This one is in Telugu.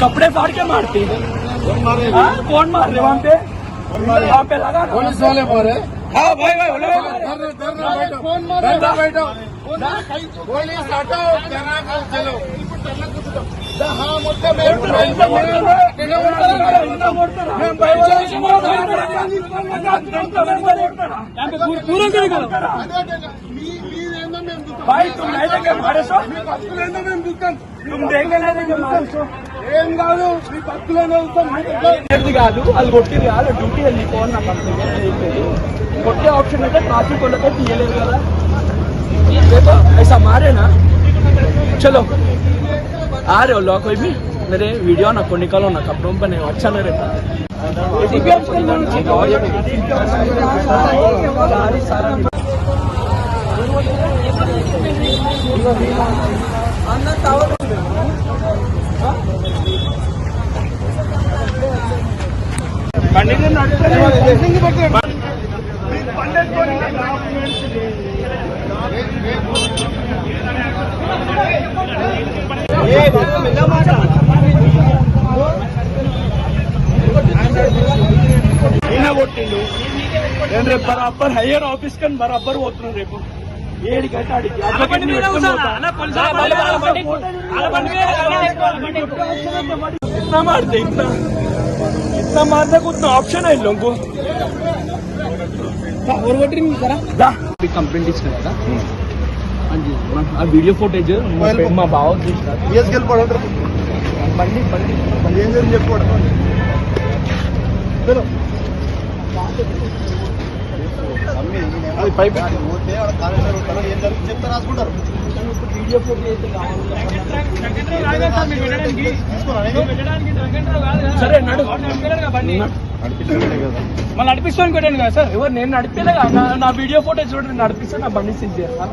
कपड़े फाड़ के मारते कौन मार रहे वहाँ पे लगा पुलिस वाले मारे। हाँ भाई भाई बैठो पुलिस हटाओ चलो भाई तुम नहीं देंगे हमारे सो तुम देंगे नहीं देंगे हमारे सो ఏం కాదు మీ పక్కలోనే ఉంటాం కాదు అది కొట్టింది కాదు డ్యూటీ వెళ్ళిపోవాలి నాకు కొట్టే ఆప్షన్ అయితే ట్రాఫిక్ వాళ్ళతో తీయలేదు కదా देखो ऐसा मारे ना चलो आ रहे हो लोग कोई भी मेरे वीडियो ना को निकालो ना कपड़ों पर नहीं अच्छा नहीं रहता కొట్టిండు నేను రేపు బరాబర్ హయ్యర్ ఆఫీస్ కని బరాబర్ పోతున్నాను రేపు 7 గంటలకి इतना मारते इतना मारने को उतना ऑप्शन है इन लोगों को कंप्लेंट ఇచ్చిన కదా ఆ వీడియో ఫుటేజ్ మా బావ తీసుకెళ్ళి బండి బండి బండి ఏం జరిగింది చెప్పుకోవడం అది పైప్ పోతే ఏం జరుగుతుంది చెప్తే రాసుకుంటారు వీడియో ఫుటేజ్ సరే మళ్ళీ నడిపిస్తాను కొట్టాను కదా సార్ ఎవరు నేను నడిపేలే కదా నా వీడియో ఫోటో చూడండి నడిపిస్తే నా బండి సీజ్ చేస్తా